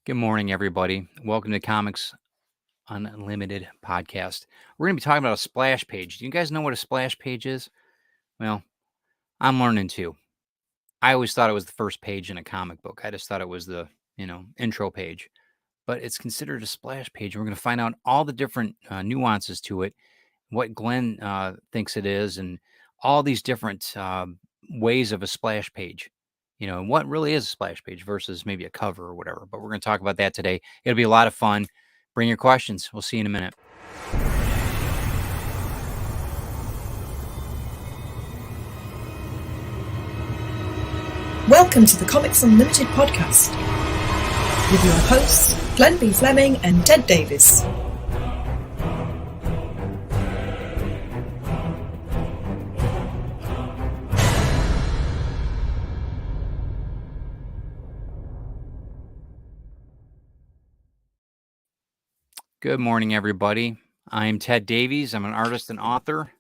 Good morning, everybody. Welcome to Comics Unlimited podcast. We're going to be talking about a splash page. Do you guys know what a splash page is? Well, I'm learning too. I always thought it was the first page in a comic book. I just thought it was the, intro page. But it's considered a splash page. And we're going to find out all the different nuances to it, what Glenn thinks it is, and all these different ways of a splash page. And what really is a splash page versus maybe a cover or whatever. But we're going to talk about that today. It'll be a lot of fun. Bring your questions. We'll see you in a minute. Welcome to the Comics Unlimited podcast with your hosts, Glenn B. Fleming and Ted Davis. Good morning, everybody. I'm Ted Davies. I'm an artist and author.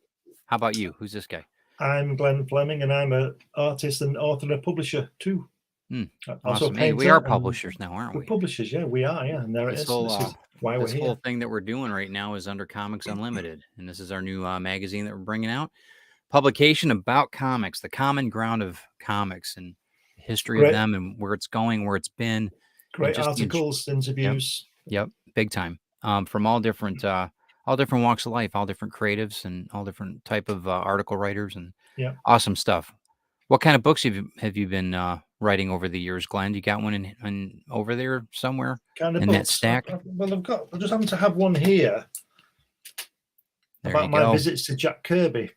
How about you? Who's this guy? I'm Glenn Fleming, and I'm an artist and author and a publisher too. Also, hey, we are publishers now, aren't we? We're publishers, yeah, we are, yeah. And there it is. This is why we're here. This whole thing that we're doing right now is under Comics Unlimited, and this is our new magazine that we're bringing out. Publication about comics, the common ground of comics, and the history of them, and where it's going, where it's been. Great articles, interviews. Yep, big time. From all different walks of life, all different creatives, and all different type of article writers, and awesome stuff. What kind of books have you been writing over the years, Glenn? You got one in over there somewhere kind of in books. That stack? Well, I just happen to have one here about my visits to Jack Kirby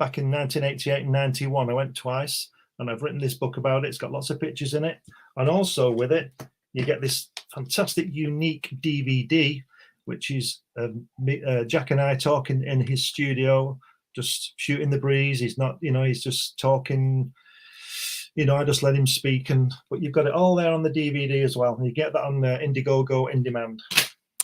back in 1988 and 91. I went twice, and I've written this book about it. It's got lots of pictures in it, and also with it, you get this fantastic, unique DVD, which is Jack and I talking in his studio, just shooting the breeze. He's not, he's just talking. I just let him speak, but you've got it all there on the DVD as well. And you get that on Indiegogo in demand.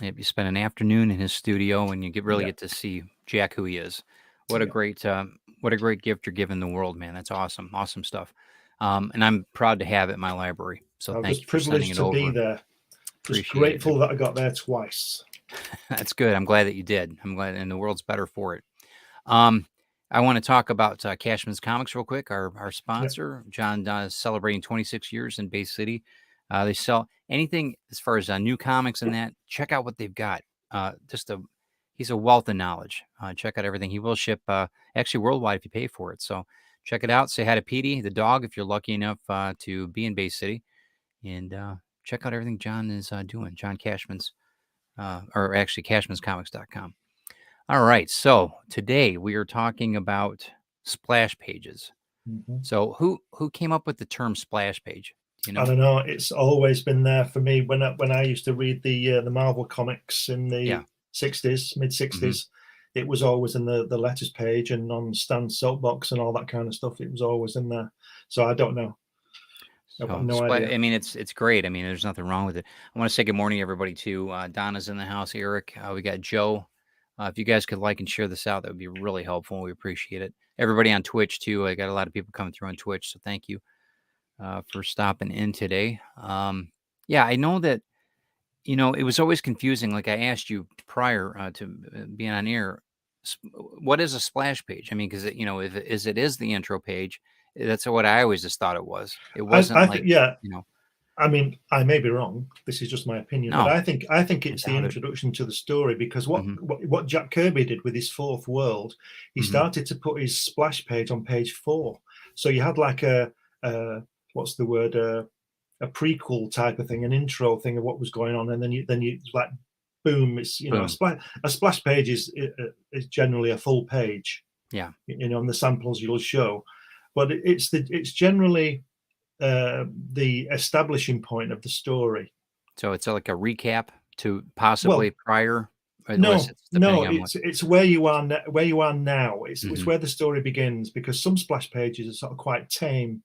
Yep, you spend an afternoon in his studio, and you get to see Jack who he is. What a great gift you're giving the world, man. That's awesome, awesome stuff. And I'm proud to have it in my library. So thank you for sending it over. I was privileged to be there. Just grateful that I got there twice. That's good. I'm glad that you did. I'm glad, and the world's better for it. I want to talk about Cashman's Comics real quick. Our sponsor, John, is celebrating 26 years in Bay City. They sell anything as far as new comics and that. Check out what they've got. He's a wealth of knowledge. Check out everything. He will ship actually worldwide if you pay for it. So check it out. Say hi to Petey, the dog, if you're lucky enough to be in Bay City, and check out everything John is doing. John Cashman's. Or actually cashmanscomics.com. All right. So today we are talking about splash pages. Mm-hmm. So who came up with the term splash page? I don't know. It's always been there for me. When I used to read the Marvel comics in the 60s, mid 60s, mm-hmm. It was always in the letters page and on Stan's soapbox and all that kind of stuff. It was always in there. So I don't know. No idea. I mean, it's great. I mean, there's nothing wrong with it. I want to say good morning, everybody, too. Donna's in the house. Eric, we got Joe. If you guys could like and share this out, that would be really helpful. We appreciate it. Everybody on Twitch, too. I got a lot of people coming through on Twitch, so thank you for stopping in today. I know that, it was always confusing. Like I asked you prior to being on air, what is a splash page? I mean, because, if it is the intro page, that's what I always just thought it was. It wasn't I mean, I may be wrong. This is just my opinion, but I think it's the introduction to the story, because what Jack Kirby did with his Fourth World, he started to put his splash page on page 4. So you had like a prequel type of thing, an intro thing of what was going on, and then you like boom. It's a splash page is generally a full page. Yeah, and the samples you'll show. But it's generally the establishing point of the story. So it's like a recap to possibly prior. It's where you are now. It's where the story begins, because some splash pages are sort of quite tame,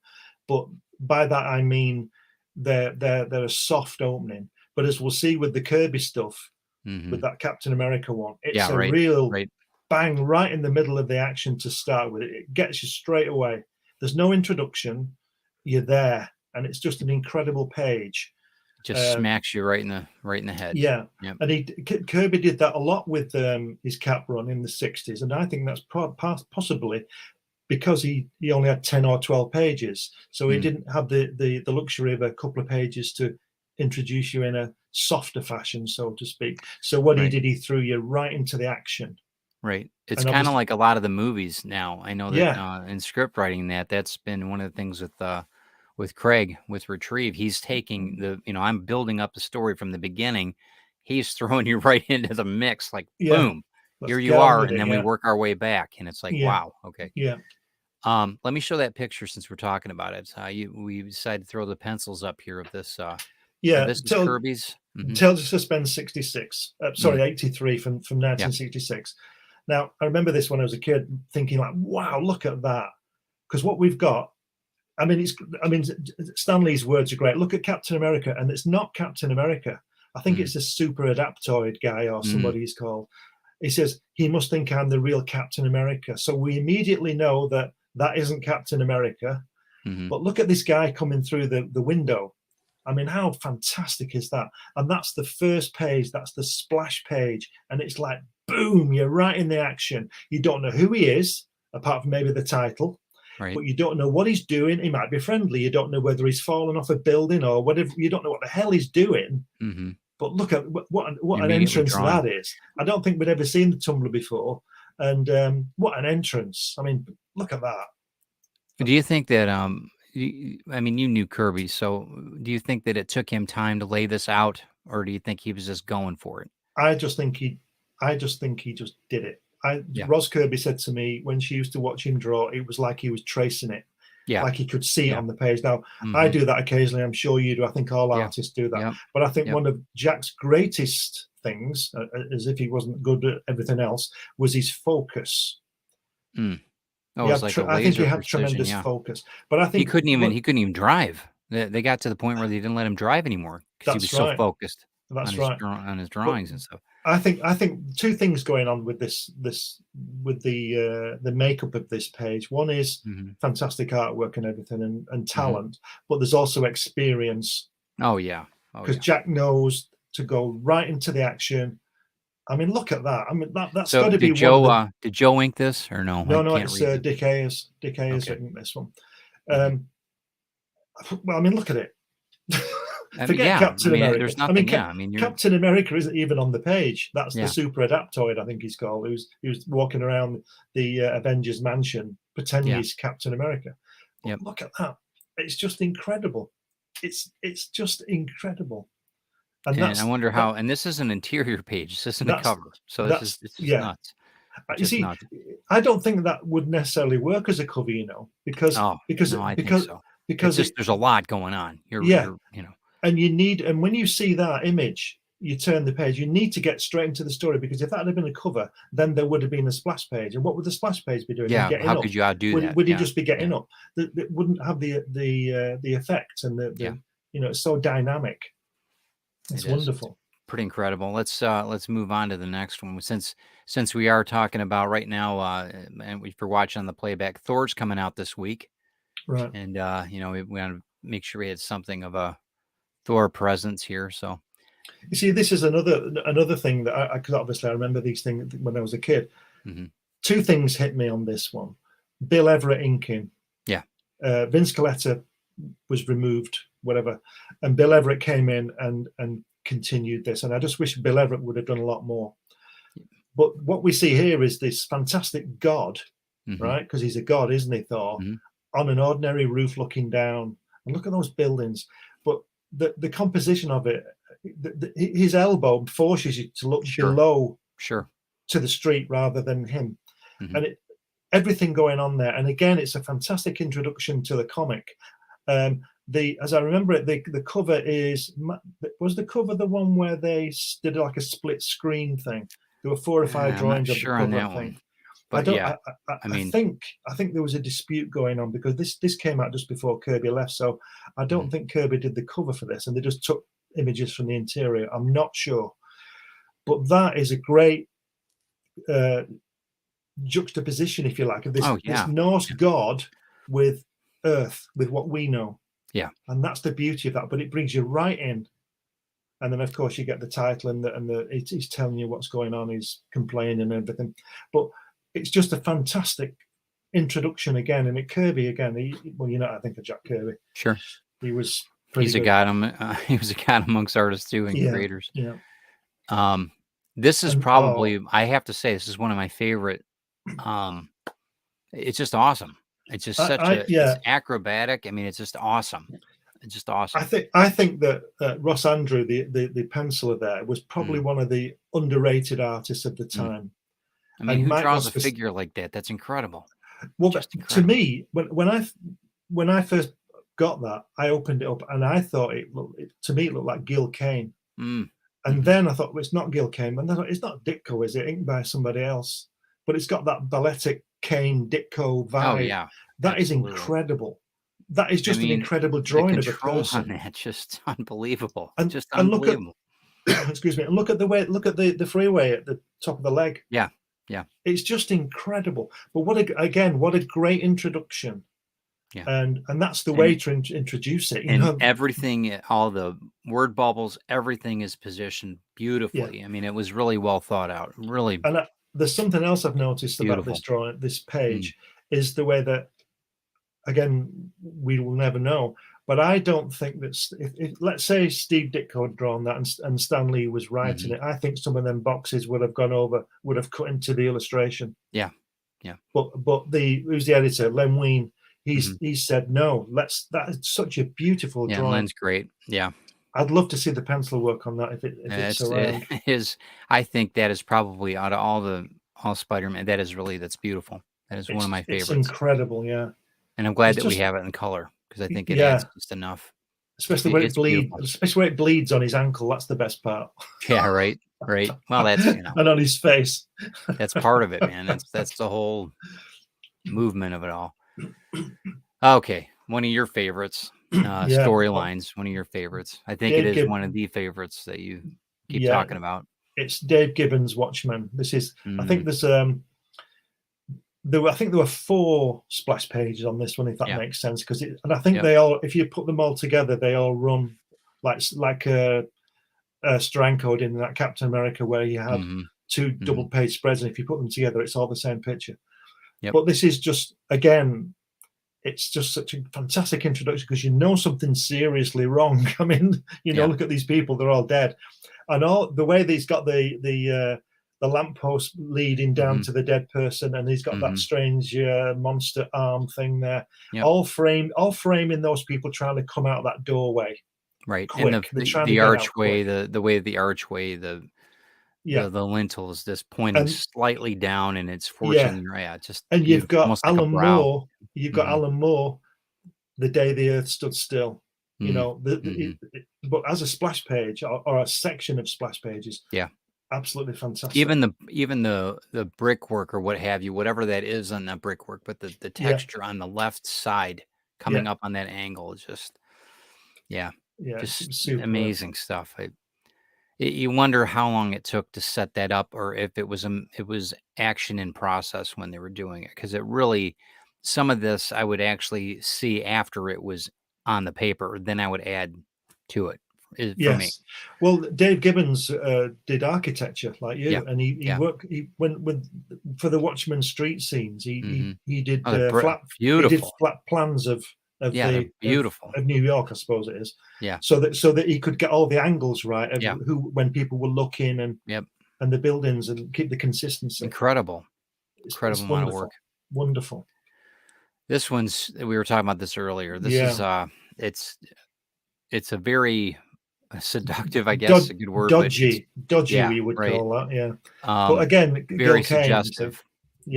but by that I mean they're a soft opening. But as we'll see with the Kirby stuff, with that Captain America one, it's real bang right in the middle of the action to start with. It gets you straight away. There's no introduction. You're there, and it's just an incredible page. Just smacks you right in the head. Yeah. Yep. And Kirby did that a lot with his Cap run in the 60s, and I think that's possibly because he only had 10 or 12 pages, so he didn't have the luxury of a couple of pages to introduce you in a softer fashion, so to speak. So what he did, he threw you right into the action. Right. It's kind of like a lot of the movies now. I know that in script writing, that's been one of the things with Craig, with Retrieve. He's taking I'm building up the story from the beginning. He's throwing you right into the mix, like boom, here you are, and then we work our way back, and it's like, wow, okay. Yeah. Let me show that picture since we're talking about it. We decided to throw the pencils up here of this. This is Kirby's. Tales of Suspense 66. 83 from 1966. Now, I remember this when I was a kid, thinking like, wow, look at that. Because what we've got, Stan Lee's words are great. Look at Captain America, and it's not Captain America. I think it's a super adaptoid guy or somebody he's called. He says, he must think I'm the real Captain America. So we immediately know that isn't Captain America. But look at this guy coming through the window. I mean, how fantastic is that? And that's the first page. That's the splash page. And it's like, boom, you're right in the action. You don't know who he is, apart from maybe the title. Right. But you don't know what he's doing. He might be friendly. You don't know whether he's fallen off a building or whatever. You don't know what the hell he's doing. But look at what an entrance that is. I don't think we'd ever seen the Tumbler before. And what an entrance. I mean, look at that. Do you think that, you knew Kirby, so do you think that it took him time to lay this out, or do you think he was just going for it? I just think he just did it. Ros Kirby said to me when she used to watch him draw, it was like he was tracing it. Like he could see it on the page. Now, I do that occasionally. I'm sure you do. I think all artists do that. But I think one of Jack's greatest things, as if he wasn't good at everything else, was his focus. Oh, it's like a laser I think he had precision, tremendous focus. But I think he couldn't even drive. They got to the point where they didn't let him drive anymore because he was so focused on his drawings and stuff. I think two things going on with this with the makeup of this page. One is fantastic artwork and everything and talent, but there's also experience. Oh yeah, because Jack knows to go right into the action. I mean, look at that. I mean, that's got to be Joe. Did Joe ink this or no? No, it's Dick Ayers. Dick Ayers inked this one. Well, I mean, look at it. Forget Captain America. There's nothing. Captain America isn't even on the page. That's the super adaptoid, I think he's called. Who's walking around the Avengers mansion pretending he's Captain America. Look at that. It's just incredible. It's just incredible. And I wonder how. And this is an interior page. This isn't a cover. So it's just nuts. You see, nuts. I don't think that would necessarily work as a cover, because I think so. Because there's a lot going on. And when you see that image, you turn the page. You need to get straight into the story, because if that had been a cover, then there would have been a splash page. And what would the splash page be doing? Yeah, how could you outdo that? Would he just be getting up? That wouldn't have the effect and it's so dynamic. It's wonderful. Pretty incredible. Let's move on to the next one. Since we are talking about right now, and if you're watching on the playback, Thor's coming out this week, right? And we want to make sure we had something of a Thor presence here. So, you see, this is another thing that because obviously I remember these things when I was a kid. Two things hit me on this one: Bill Everett inking. Yeah. Vince Coletta was removed, whatever, and Bill Everett came in and continued this. And I just wish Bill Everett would have done a lot more. But what we see here is this fantastic god, right? Because he's a god, isn't he, Thor? On an ordinary roof looking down. And look at those buildings. But the composition of it, his elbow forces you to look below to the street rather than him. And everything going on there. And again, it's a fantastic introduction to the comic. As I remember it, the cover was the cover the one where they did like a split screen thing. There were 4 or 5 drawings of the cover on that thing. One. But I think there was a dispute going on because this came out just before Kirby left. So I don't think Kirby did the cover for this, and they just took images from the interior. I'm not sure, but that is a great juxtaposition, if you like, of this Norse god with Earth, with what we know. Yeah, and that's the beauty of that. But it brings you right in. And then, of course, you get the title and he's telling you what's going on. He's complaining and everything. But it's just a fantastic introduction again. And Kirby again. I think of Jack Kirby. Sure. He was. He's a god. He was a god amongst artists too and creators. Yeah. This is probably. I have to say, this is one of my favorite. It's just awesome. It's just it's acrobatic. I mean, it's just awesome. It's just awesome. I think that Ross Andrew, the penciler there, was probably one of the underrated artists of the time. I mean, who draws a figure like that? That's incredible. Well, to me, when I first got that, I opened it up and I thought it looked like Gil Kane. And then I thought, well, it's not Gil Kane. And then I thought, it's not Ditko, is it? Inked by somebody else. But it's got that balletic Kane Ditko vibe. Oh yeah, that is incredible. That is just an incredible drawing of a person. On that, just unbelievable. And just unbelievable. Excuse me. And look at the freeway at the top of the leg. Yeah. It's just incredible. But what a great introduction. Yeah. And that's the way to introduce it. Everything, all the word bubbles, everything is positioned beautifully. Yeah. I mean, it was really well thought out. Really. And there's something else I've noticed about this drawing, this page, is the way that, again, we will never know. But I don't think that if let's say Steve Ditko had drawn that and Stan Lee was writing it, I think some of them boxes would have cut into the illustration. Yeah. But who's the editor? Len Wein. He said no. That is such a beautiful drawing. Len's great. Yeah. I'd love to see the pencil work on that if it's around. It is. I think that is probably out of all Spider-Man. That's beautiful. That is one of my favorites. It's incredible, yeah. And I'm glad that we have it in color because I think it adds just enough. Especially when it bleeds on his ankle. That's the best part. Yeah, right. Well, that's and on his face. That's part of it, man. That's the whole movement of it all. Okay, one of your favorites, storylines. One of your favorites. I think it is one of the favorites that you keep talking about. It's Dave Gibbons' Watchmen. This is. I think there's there were 4 splash pages on this one, if that makes sense. And I think they all, if you put them all together, they all run like a Steranko in that Captain America, where you had 2 double page spreads, and if you put them together, it's all the same picture. Yep. But this is just, again, it's just such a fantastic introduction because you know something's seriously wrong. I mean, look at these people; they're all dead, and all the way he's got the lamppost leading down to the dead person, and he's got that strange monster arm thing there. Yep. All framing those people trying to come out of that doorway. Right, quick. And the archway, the way of the archway, the lintel is just pointing slightly down, and it's forcing your and you've got Alan Moore. You've got Alan Moore, The Day the Earth Stood Still. But as a splash page or a section of splash pages, absolutely fantastic. Even the brickwork or what have you, whatever that is on that brickwork, but the texture on the left side coming up on that angle is just just amazing stuff. You wonder how long it took to set that up, or if it was action in process when they were doing it, because it really, some of this I would actually see after it was on the paper, then I would add to it. For me. Well, Dave Gibbons did architecture like you, and he worked. He went with for the Watchmen street scenes. He did flat plans of beautiful of New York, I suppose it is. Yeah. So that he could get all the angles right of when people were looking and the buildings and keep the consistency. Incredible amount of work. Wonderful. This one's, we were talking about this earlier. This is it's a very seductive, I guess, a good word. Dodgy, we would call that. But again, very suggestive.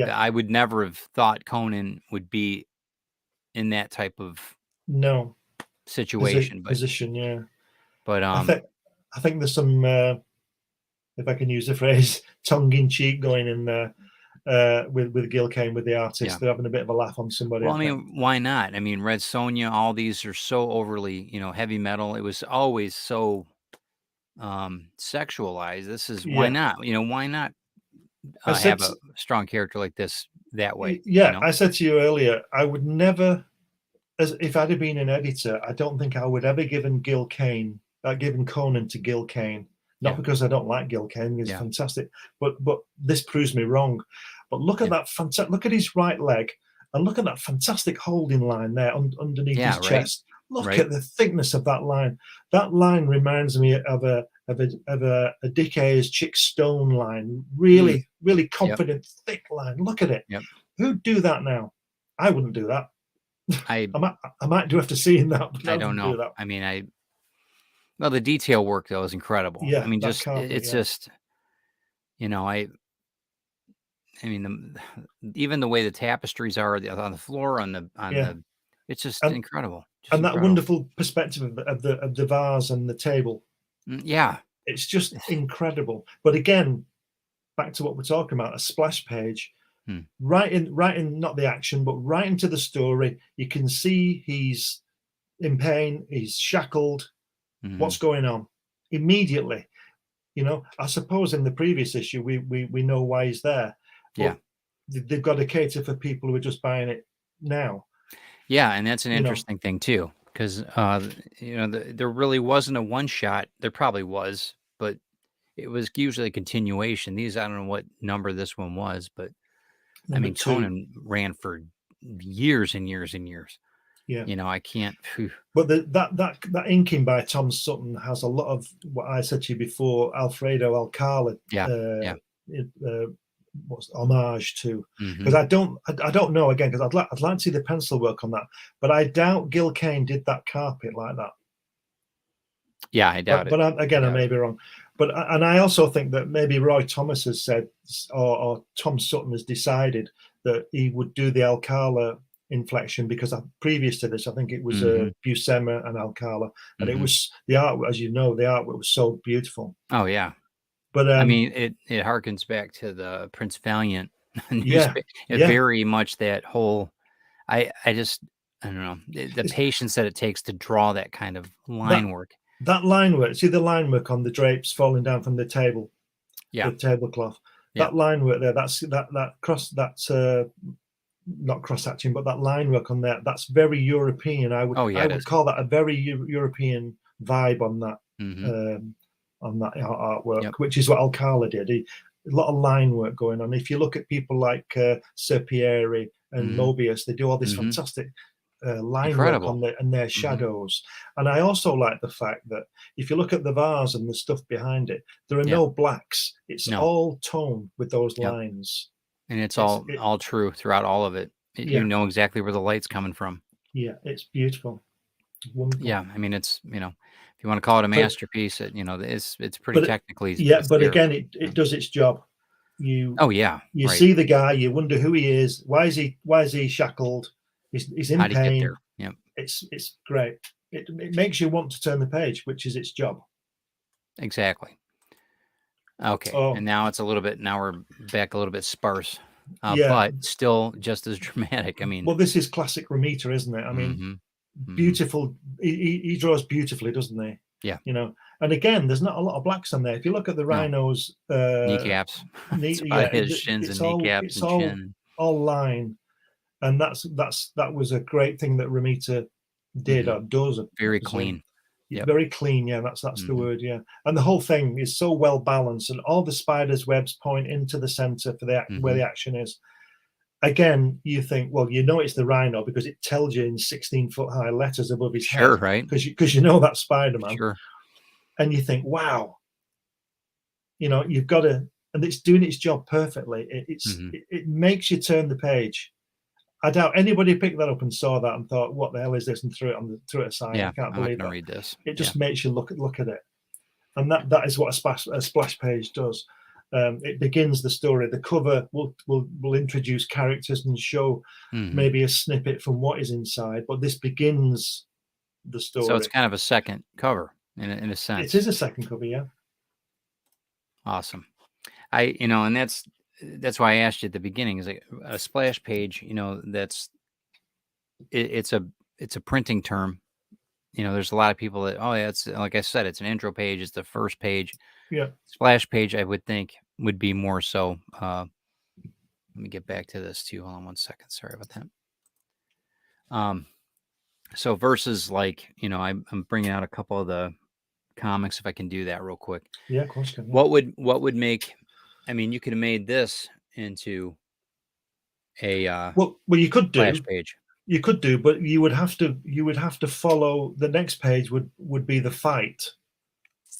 I would never have thought Conan would be in that type of situation, position. But I think there's some, if I can use the phrase, tongue-in-cheek going in there with Gil Kane, with the artist. They're having a bit of a laugh on somebody. Well, I mean, why not? I mean, Red Sonja, all these are so overly, heavy metal. It was always so sexualized. This is why not? Why not have a strong character like this that way? I said to you earlier, I would never, if I'd have been an editor, I don't think I would ever given Gil Kane giving Conan to Gil Kane. Not because I don't like Gil Kane, he's fantastic, but this proves me wrong. But look at that fantastic, look at his right leg, and look at that fantastic holding line there underneath his chest. Look at the thickness of that line. That line reminds me of a Dick Ayers Chick Stone line. Really, really confident, thick line. Look at it. Who'd do that now? I wouldn't do that. I might do after seeing that, but I don't know. do that. I mean, well, the detail work though is incredible. Yeah, I mean, it's just, you know, I mean, even the way the tapestries are on the floor, it's just incredible. And that wonderful perspective of the vase and the table. Yeah, it's just incredible. But again, back to what we're talking about, a splash page. Right in not the action, but right into the story. You can see he's in pain, he's shackled. What's going on immediately? You know, I suppose in the previous issue we know why he's there. But they've got to cater for people who are just buying it now. Yeah, and that's an interesting thing too, because there really wasn't a one shot. There probably was, but it was usually a continuation. I don't know what number this one was, but Number 2. Conan ran for years and years and years. Yeah, you know, I can't. But that inking by Tom Sutton has a lot of what I said to you before, Alfredo Alcala. What's homage to? Because I don't know again, because I'd like to see the pencil work on that, but I doubt Gil Kane did that carpet like that. Yeah, I doubt it. But I may be wrong. But and I also think that maybe Roy Thomas has said, or Tom Sutton has decided that he would do the Alcala inflection, because previous to this, I think it was Buscema and Alcala, and it was the art, as you know, the artwork was so beautiful. Oh yeah, but I mean, it harkens back to the Prince Valiant very much that whole. I don't know the patience that it takes to draw that kind of line work. That line work, see the line work on the drapes falling down from the table, the tablecloth. That line work there, that's not cross-hatching, but that line work on there, that's very European. I would call that a very European vibe on that artwork, which is what Alcala did. A lot of line work going on. If you look at people like Serpieri and Mobius, they do all this fantastic line work on their shadows. And I also like the fact that if you look at the vase and the stuff behind it, there are no blacks. It's all tone with those lines. And it's all true throughout all of it. You know exactly where the light's coming from. Yeah, it's beautiful. Wonderful. Yeah, I mean, it's, if you want to call it a masterpiece, it's pretty technically. But again, it does its job. You see the guy, you wonder who he is. Why is he shackled? He's in pain. How did he get there? Yeah, it's great. It makes you want to turn the page, which is its job. Exactly. Okay, and now it's now we're back a little bit sparse, but still just as dramatic. I mean, well, this is classic Romita, isn't it? I mean, beautiful. He draws beautifully, doesn't he? Yeah. And again, there's not a lot of blacks on there. If you look at the rhinos, kneecaps, his shins and kneecaps and chin, all line, and that was a great thing that Romita did or does. Very clean. Very clean, that's the word, and the whole thing is so well balanced, and all the spiders' webs point into the center for where the action is. Again, you think, well, it's the rhino because it tells you in 16-foot high letters above his head, right? Because that's Spider-Man, sure. And you think, wow, you've got to, and it's doing its job perfectly. It makes you turn the page. I doubt anybody picked that up and saw that and thought, "What the hell is this?" and threw it aside. Yeah, I can't believe that. Read this. It just makes you look at it, and that is what a splash page does. It begins the story. The cover will introduce characters and show maybe a snippet from what is inside, but this begins the story. So it's kind of a second cover in a sense. It is a second cover, yeah. Awesome. And that's why I asked you at the beginning, is like a splash page, it's a printing term. There's a lot of people that, it's like I said, it's an intro page. It's the first page. Yeah. Splash page, I would think, would be more so. Let me get back to this too. Hold on 1 second. Sorry about that. So versus like, I'm bringing out a couple of the comics, if I can do that real quick. Yeah, of course. Can, yeah. What would make? I mean, you could have made this into a well, you could splash do. page. You could do, but you would have to follow. The next page would be the fight,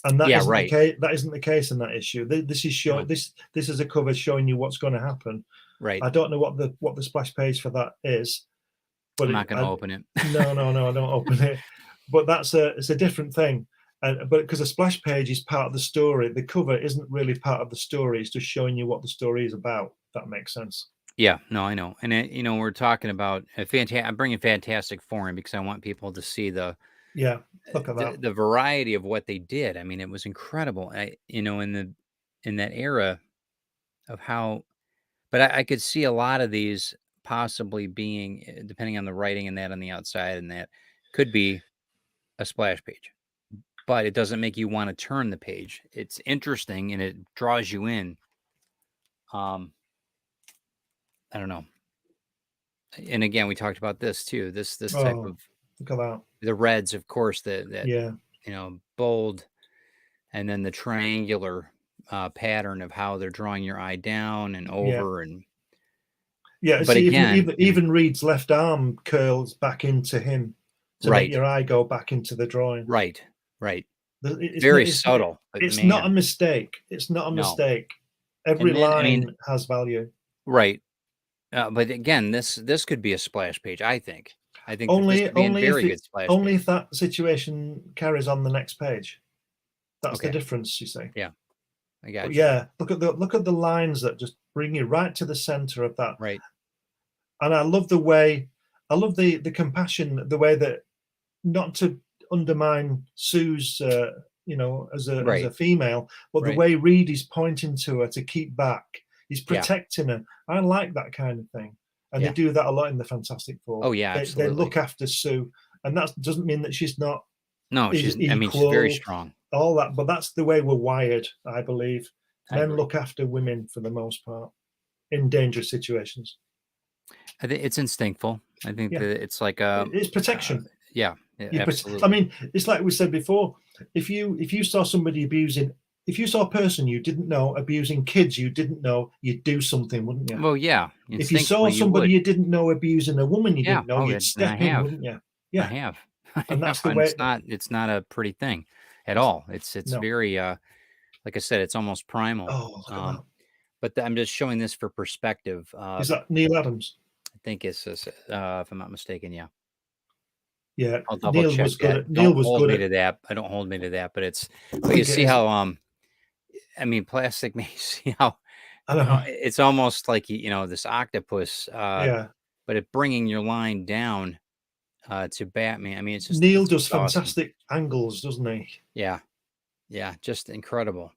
and that isn't the case. That isn't the case in that issue. This is show. This is a cover showing you what's going to happen. Right. I don't know what the splash page for that is, but I'm not going to open it. No, I don't open it. But it's a different thing. But because a splash page is part of the story, the cover isn't really part of the story. It's just showing you what the story is about. If that makes sense. Yeah, no, I know. And we're talking about I'm bringing Fantastic Four in because I want people to see look at that. The variety of what they did. I mean, it was incredible. In that era of how, but I could see a lot of these possibly being, depending on the writing and that on the outside, and that could be a splash page. But it doesn't make you want to turn the page. It's interesting and it draws you in. I don't know. And again, we talked about this too. This type of, look at that. The reds, of course, that bold, and then the triangular pattern of how they're drawing your eye down and over and but see, again, even Reed's left arm curls back into him to make your eye go back into the drawing. Right. It's very subtle. It's not a mistake. It's not a mistake. Every line has value. Right. But again, this could be a splash page. I think only if that situation carries on the next page. That's the difference, you see. Yeah, I got you. Yeah, look at the lines that just bring you right to the center of that. Right. And I love the compassion, the way that, not to undermine Sue's, as a female, but the way Reed is pointing to her to keep back. He's protecting her. I like that kind of thing. And they do that a lot in the Fantastic Four. Oh, yeah, they look after Sue. And that doesn't mean that she's not. No, she's very strong. All that. But that's the way we're wired, I believe. Men look after women for the most part in dangerous situations. I think it's instinctful. I think that it's like it's protection. Absolutely. I mean, it's like we said before. If you saw somebody abusing, if you saw a person you didn't know abusing kids you didn't know, you'd do something, wouldn't you? Well, yeah. If you saw somebody you didn't know abusing a woman you didn't know, you'd step in, wouldn't you? Yeah, I have. And that's the way. It's not a pretty thing at all. It's very like I said, it's almost primal. Oh, look at that. But I'm just showing this for perspective. Is that Neil Adams? I think it's if I'm not mistaken. Yeah. Yeah, I'll double check that. Don't hold me to that. I don't hold me to that, but it's. But you see how I mean, plastic makes you see how. I know. It's almost like this octopus. But it bringing your line down to Batman. I mean, it's just Neil does fantastic angles, doesn't he? Yeah, just incredible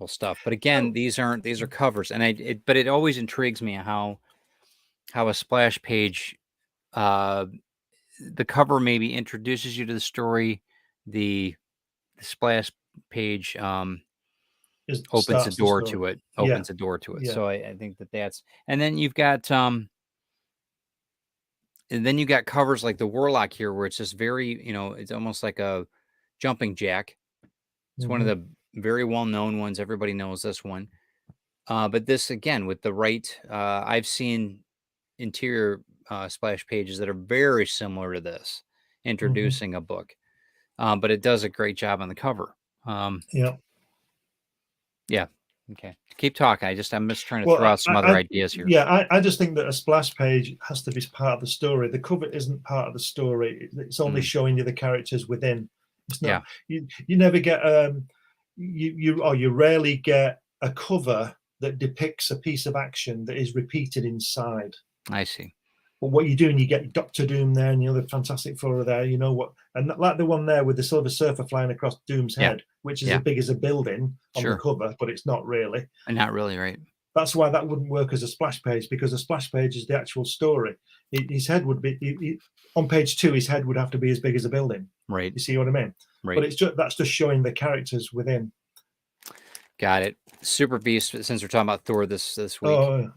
stuff. But again, these are covers, and but it always intrigues me how a splash page. The cover maybe introduces you to the story. The splash page opens the door to it. Opens the door to it. So I think that's. And then you've got covers like the Warlock here, where it's just very, it's almost like a jumping jack. It's one of the very well known ones. Everybody knows this one. But this again with the right. I've seen interior splash pages that are very similar to this, introducing a book, but it does a great job on the cover. Okay, keep talking. I'm just trying to throw out some other ideas here. I just think that a splash page has to be part of the story. The cover isn't part of the story. It's only showing you the characters within. It's not. You never get you rarely get a cover that depicts a piece of action that is repeated inside. I see. But what you do, and you get Doctor Doom there, and the Fantastic Four are there. You know what? And like the one there with the Silver Surfer flying across Doom's head, which is as big as a building on the cover, but it's not really. And not really, right? That's why that wouldn't work as a splash page, because a splash page is the actual story. His head would be on page 2. His head would have to be as big as a building. Right. You see what I mean? Right. But that's just showing the characters within. Got it. Super Beast. Since we're talking about Thor this week. Oh,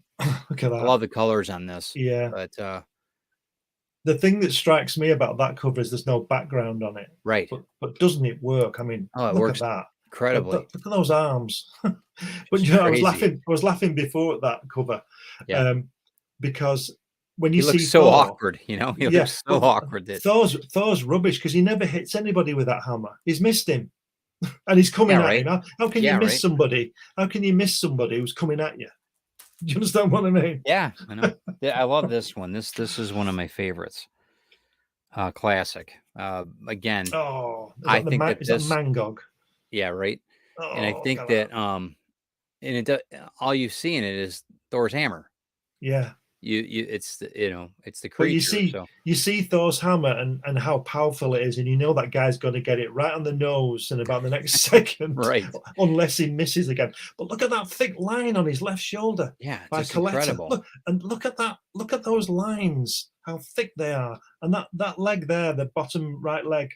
look at that. I love the colors on this. Yeah. But The thing that strikes me about that cover is there's no background on it. Right. But doesn't it work? I mean, Oh, it look works at that. incredibly. Look at those arms. But It's you know, crazy. I was laughing before at that cover. Yeah. Because when you he see looks so Thor, awkward, he looks so awkward that Thor's rubbish because he never hits anybody with that hammer. He's missed him. And he's coming at him. How can you miss somebody? How can you miss somebody who's coming at you? Do you understand what I mean? Yeah, I know. I love this one. This is one of my favorites. Classic. Again, I think that is that Mangog? Yeah, right. And I think that and it all you see in it is Thor's hammer. Yeah. It's it's the creature. But you see Thor's hammer and how powerful it is, and you know that guy's going to get it right on the nose in about the next second, right? Unless he misses again. But look at that thick line on his left shoulder. Yeah, by just Coletta. Incredible. Look at that. Look at those lines. How thick they are, and that leg there, the bottom right leg.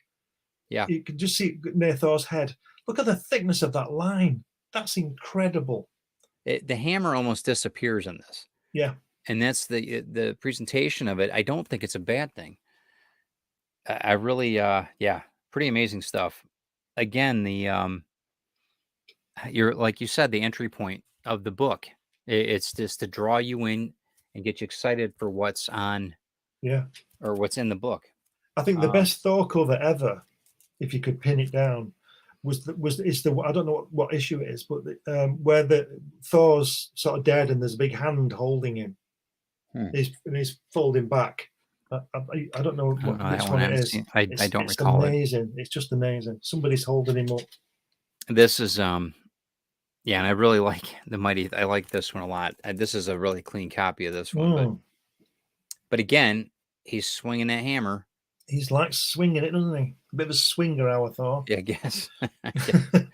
Yeah, you can just see near Thor's head. Look at the thickness of that line. That's incredible. The hammer almost disappears in this. Yeah. And that's the presentation of it. I don't think it's a bad thing. I really, pretty amazing stuff. Again, you're like you said, the entry point of the book. It's just to draw you in and get you excited for what's on, or what's in the book. I think the best Thor cover ever, if you could pin it down, is the I don't know what issue it is, but where the Thor's sort of dead and there's a big hand holding him. He's folding back. I don't know which one it is. I don't recall it. It's amazing. It's just amazing. Somebody's holding him up. This is and I really like the Mighty. I like this one a lot. This is a really clean copy of this one. But again, he's swinging that hammer. He's like swinging it, doesn't he? A bit of a swinger, I thought. Yeah, I guess. Do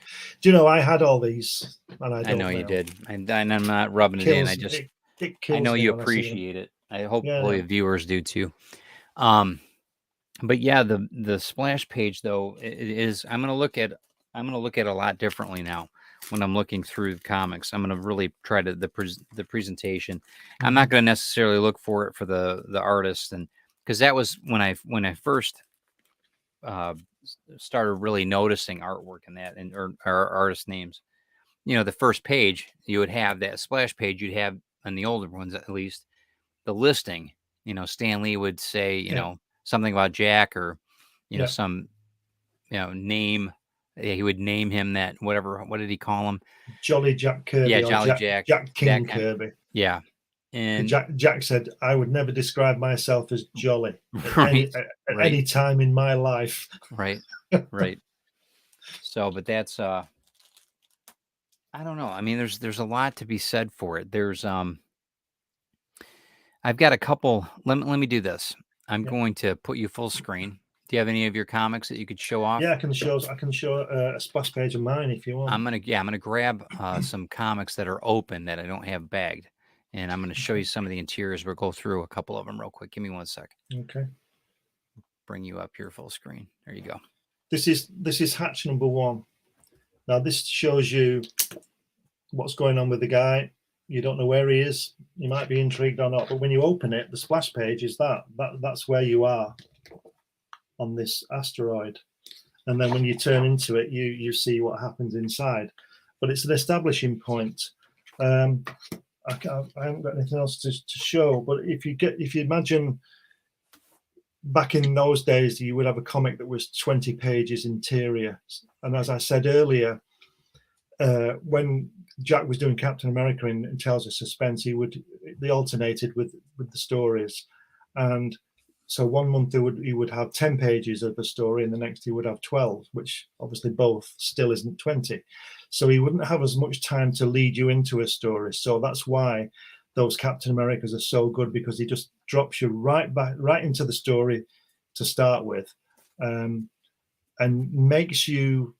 you know I had all these, and I know you did, and I'm not rubbing it in. I know you appreciate it. I hope the viewers do too. But yeah, the splash page though is I'm gonna look at a lot differently now when I'm looking through the comics. I'm gonna really try to the presentation. I'm not gonna necessarily look for it for the artist, and because that was when I first started really noticing artwork in that or artist names. The first page you would have that splash page. You'd have on the older ones at least the listing. Stan Lee would say something about Jack or some name. Yeah, he would name him that whatever. What did he call him? Jolly Jack Kirby. Yeah, Jolly Jack. Jack King Kirby. Yeah. And Jack said, I would never describe myself as jolly at any time in my life. Right. So, but that's I don't know. I mean, there's a lot to be said for it. There's I've got a couple. Let me do this. I'm going to put you full screen. Do you have any of your comics that you could show off? Yeah, I can show a splash page of mine if you want. I'm gonna grab some comics that are open that I don't have bagged, and I'm gonna show you some of the interiors. We'll go through a couple of them real quick. Give me 1 sec. Okay. Bring you up here full screen. There you go. This is hatch number 1. Now this shows you what's going on with the guy. You don't know where he is. You might be intrigued or not, but when you open it, the splash page is that's where you are on this asteroid. And then when you turn into it, you see what happens inside. But it's an establishing point. I haven't got anything else to show, but if you imagine back in those days, you would have a comic that was 20 pages interior. And as I said earlier, when Jack was doing Captain America in Tales of Suspense, they alternated with the stories. And so 1 month he would have 10 pages of a story, and the next he would have 12, which obviously both still isn't 20. So he wouldn't have as much time to lead you into a story. So that's why those Captain Americas are so good, because he just drops you right into the story to start with, and makes you.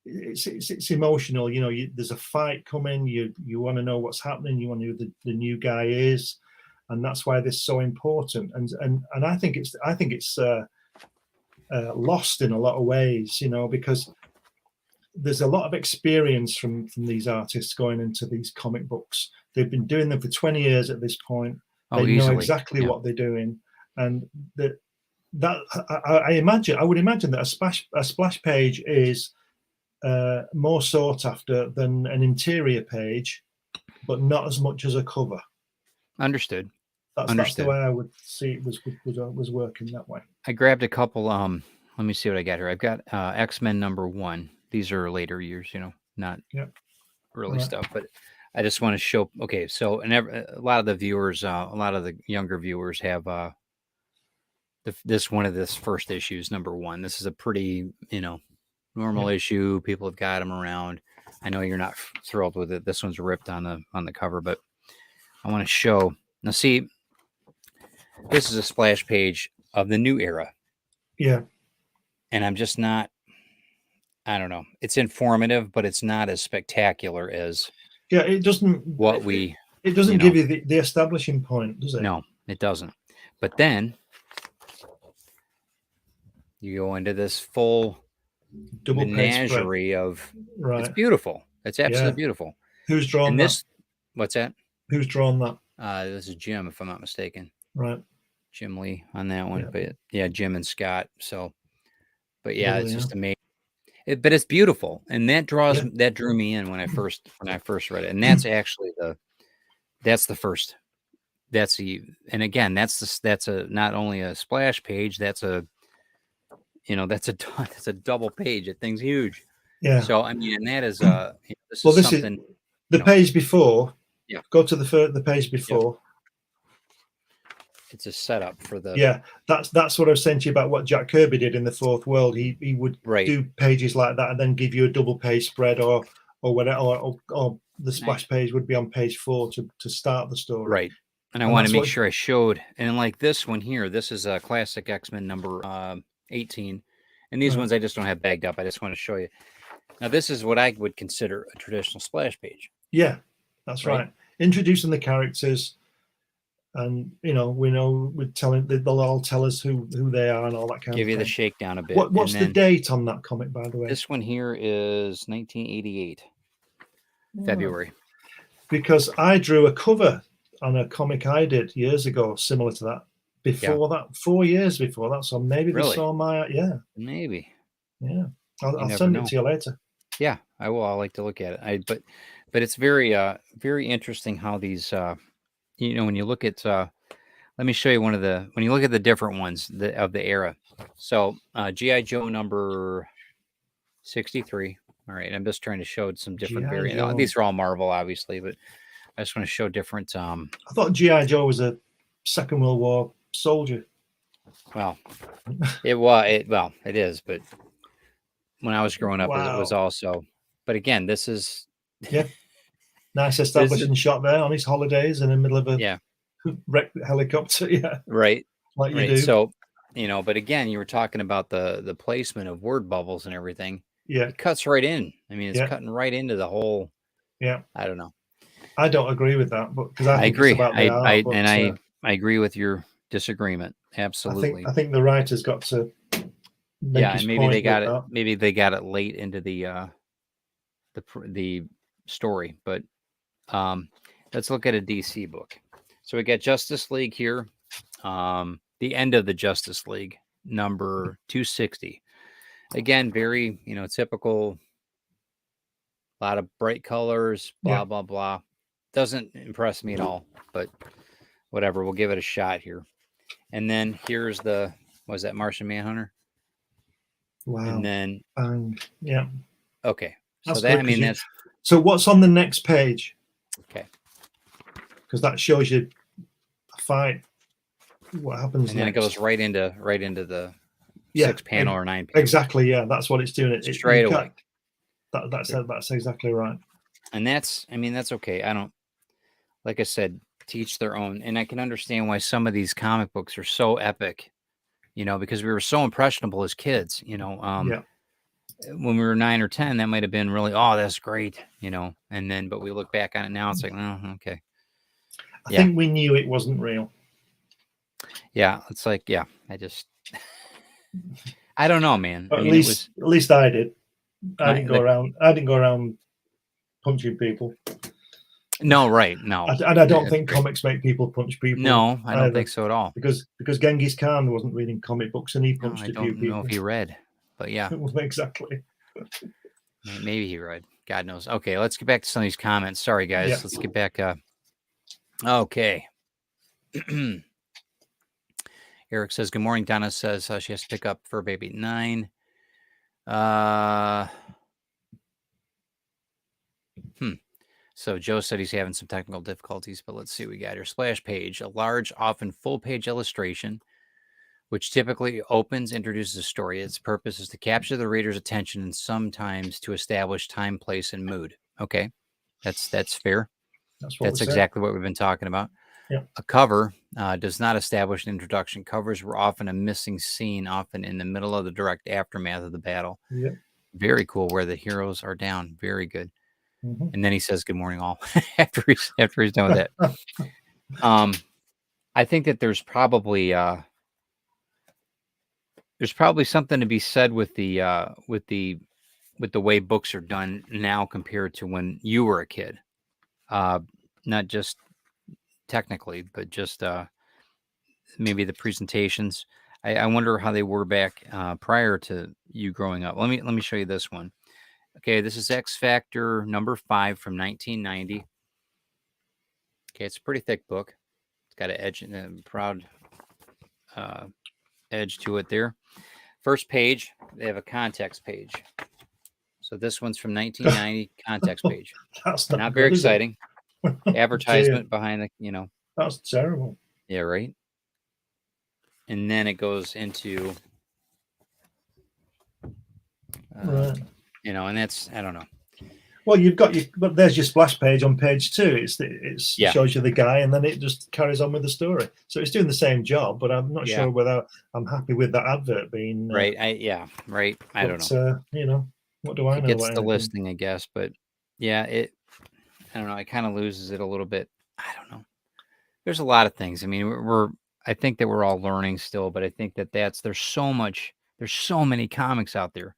It's emotional. There's a fight coming. You want to know what's happening. You want to know who the new guy is. And that's why this is so important. And I think it's lost in a lot of ways, because there's a lot of experience from these artists going into these comic books. They've been doing them for 20 years at this point. They know exactly what they're doing, and I would imagine that a splash page is more sought after than an interior page, but not as much as a cover. Understood. That's the way I would see it was working that way. I grabbed a couple. Let me see what I got here. I've got X-Men #1. These are later years, not early stuff, but I just want to show. Okay, so a lot of the viewers, a lot of the younger viewers have this one of this first issues, #1. This is a pretty, normal issue. People have got them around. I know you're not thrilled with it. This one's ripped on the cover, but I want to show. Now, see, this is a splash page of the new era. Yeah. And I'm just not, I don't know. It's informative, but it's not as spectacular as it doesn't it doesn't give you the establishing point, does it? No, it doesn't. But then you go into this full double menagerie of it's beautiful. It's absolutely beautiful. Who's drawn that? What's that? Who's drawn that? This is Jim, if I'm not mistaken. Right. Jim Lee on that one. But Jim and Scott. So, but it's just amazing. But it's beautiful, and that drew me in when I first read it. And that's actually the first. And again, that's not only a splash page. That's a double page. That thing's huge. Yeah. So I mean, and that is this is something. The page before. Yeah. Go to the page before. Yep. It's a setup for the. Yeah, that's what I was saying to you about what Jack Kirby did in the Fourth World. He would do pages like that and then give you a double page spread or whatever, or the splash page would be on page 4 to start the story. Right. And I want to make sure I showed, and like this one here, this is a classic X-Men #18, and these ones I just don't have bagged up. I just want to show you. Now this is what I would consider a traditional splash page. Yeah, that's right. Introducing the characters. And they'll all tell us who they are and all that kind of thing. Give you the shakedown a bit. What's the date on that comic, by the way? This one here is 1988, February. Because I drew a cover on a comic I did years ago, similar to that. Before that, 4 years before that. So maybe they saw my maybe. Yeah, I'll send it to you later. Yeah, I will. I like to look at it. But it's very very interesting how these. When you look at, let me show you when you look at the different ones of the era. So G.I. Joe #63. All right. I'm just trying to show some different variants. These are all Marvel, obviously, but I just want to show different. I thought G.I. Joe was a Second World War soldier. Well, it is. But when I was growing up, it was also, but again, this is. Yeah. Nice establishing shot there on his holidays in the middle of a wrecked helicopter. Yeah. Right. Like you do. So, but again, you were talking about the placement of word bubbles and everything. Yeah. It cuts right in. I mean, it's cutting right into the whole. Yeah. I don't know. I don't agree with that, but because I agree. It's about the art, I agree with your disagreement. Absolutely. I think the writer's got to. And maybe they got it. Maybe they got it late into the story, but. Let's look at a DC book. So we got Justice League here. The end of the Justice League, number 260. Again, very, typical. A lot of bright colors, blah, blah, blah. Doesn't impress me at all, but whatever. We'll give it a shot here. And then here's was that Martian Manhunter? Wow. And then, Okay. So that's. So what's on the next page? Okay. Because that shows you a fight. What happens and then next. It goes right into the 6-panel or 9-panel. Exactly. Yeah, that's what it's doing. Straight away. That's exactly right. And that's okay. I don't, like I said, teach their own. And I can understand why some of these comic books are so epic, because we were so impressionable as kids, when we were 9 or 10, that might have been really, that's great, and then, but we look back on it now, it's like, okay. I think we knew it wasn't real. Yeah. It's like, I just, I don't know, man. At least I did. I didn't go around punching people. No, right. No. And I don't That's think great. comics make people punch people. No, I don't either, think so at all. because Genghis Khan wasn't reading comic books and he No, punched I a few don't know people. if he read, but yeah, Exactly. maybe he read. God knows. Okay, let's get back to some of these comments. Sorry, guys. Yeah. Let's get back. Okay. Eric says, good morning. Donna says she has to pick up fur baby at 9. So Joe said he's having some technical difficulties, but let's see what we got here. Splash page, a large, often full-page illustration, which typically opens, introduces a story. Its purpose is to capture the reader's attention and sometimes to establish time, place, and mood. Okay, that's fair. That's exactly what we've been talking about. Yeah. A cover does not establish an introduction. Covers were often a missing scene, often in the middle of the direct aftermath of the battle. Yeah. Very cool, where the heroes are down. Very good. Mm-hmm. And then he says, good morning, all, after he's done with that. I think that there's probably something to be said with the way books are done now compared to when you were a kid. Not just technically, but just maybe the presentations. I wonder how they were back prior to you growing up. Let me show you this one. Okay, this is X Factor number 5 from 1990. Okay, it's a pretty thick book. It's got an edge and a proud edge to it there. First page, they have a context page. So this one's from 1990, context page. That's not very exciting. Advertisement behind the, That's terrible. Yeah, right. And then it goes into, right. And that's, I don't know. Well, but there's your splash page on page 2. It shows you the guy, and then it just carries on with the story. So it's doing the same job, but I'm not sure whether I'm happy with that advert being right. Right. I don't know. What do I know? It gets the listing, I guess, but yeah, I don't know. It kind of loses it a little bit. I don't know. There's a lot of things. I mean, I think that we're all learning still, but I think that there's so many comics out there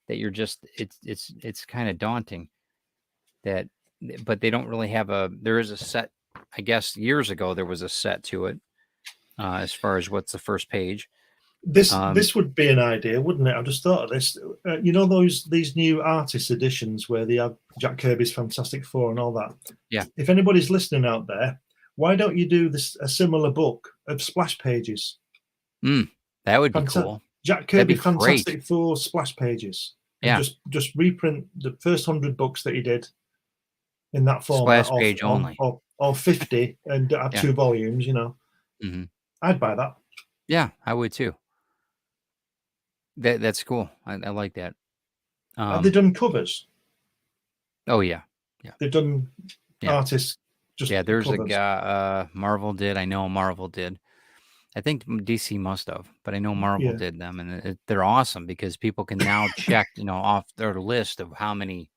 that you're just, it's kind of daunting. But they don't really have there is a set. I guess years ago there was a set to it as far as what's the first page. This would be an idea, wouldn't it? I just thought of this. These new artist editions where they have Jack Kirby's Fantastic Four and all that. Yeah. If anybody's listening out there, why don't you do a similar book of splash pages? That would be cool. Jack Kirby Fantastic Four splash pages. Yeah. Just reprint the first 100 books that he did in that format. Splash page only. Or 50 and have 2 volumes, Mm-hmm. I'd buy that. Yeah, I would too. That's cool. I like that. Have they done covers? Oh, yeah. They've done artists. There's covers. a guy, Marvel did. I know Marvel did. I think DC must have, but I know Marvel did them, and they're awesome because people can now check, off their list of how many,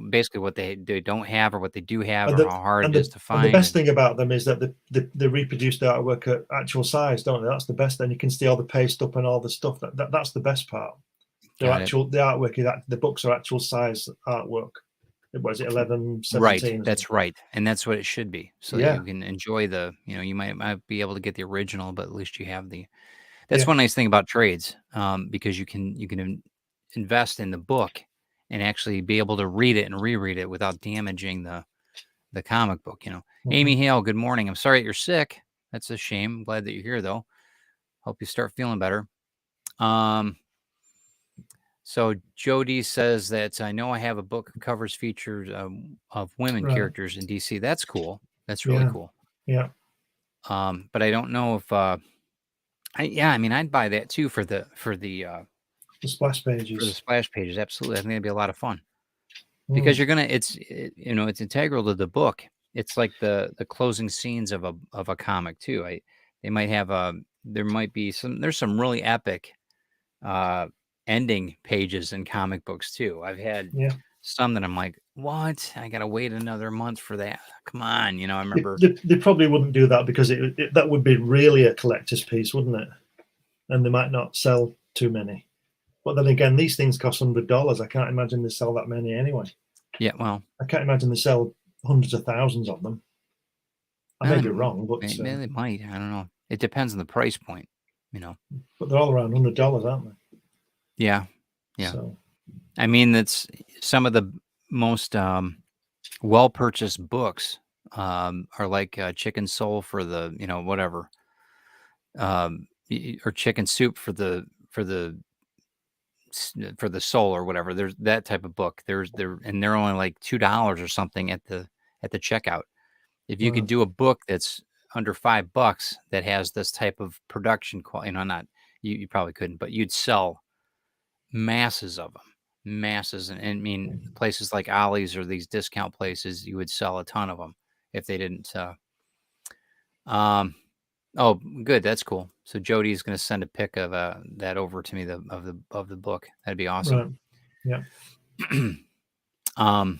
basically what they don't have or what they do have or how hard it is to find. And the best thing about them is that they reproduce the artwork at actual size, don't they? That's the best. Then you can see all the paste up and all the stuff. That's the best part. The artwork is the books are actual size artwork. Was it 11/17? Right, that's right, and that's what it should be. So that you can enjoy you might be able to get the original, but at least you have the. That's one nice thing about trades, because you can invest in the book and actually be able to read it and reread it without damaging the comic book. Mm-hmm. Amy Hale, good morning. I'm sorry that you're sick. That's a shame. I'm glad that you're here though. Hope you start feeling better. So Jody says that I know I have a book covers features of women characters in DC. That's cool. That's really cool. Yeah. But I don't know if I'd buy that too for the splash pages. For the splash pages, absolutely. I think it'd be a lot of fun because it's integral to the book. It's like the closing scenes of a comic too. There's some really epic ending pages in comic books too. I've had some that I'm like, what? I gotta wait another month for that. Come on, I remember they probably wouldn't do that because that would be really a collector's piece, wouldn't it? And they might not sell too many. But then again, these things cost $100. I can't imagine they sell that many anyway. Yeah, well, I can't imagine they sell hundreds of thousands of them. I may be wrong, but they might. I don't know. It depends on the price point, But they're all around $100, aren't they? Yeah, yeah. So, I mean, that's some of the most well-purchased books are like Chicken Soul for the whatever, or Chicken Soup for the soul or whatever. There's that type of book. And they're only like $2 or something at the checkout. If you could do a book that's under $5 that has this type of production quality, not you probably couldn't, but you'd sell masses of them, masses. And I mean, places like Ollie's or these discount places, you would sell a ton of them if they didn't. Oh, good. That's cool. So Jody is going to send a pic of that over to me, of the book. That'd be awesome. Right. Yeah.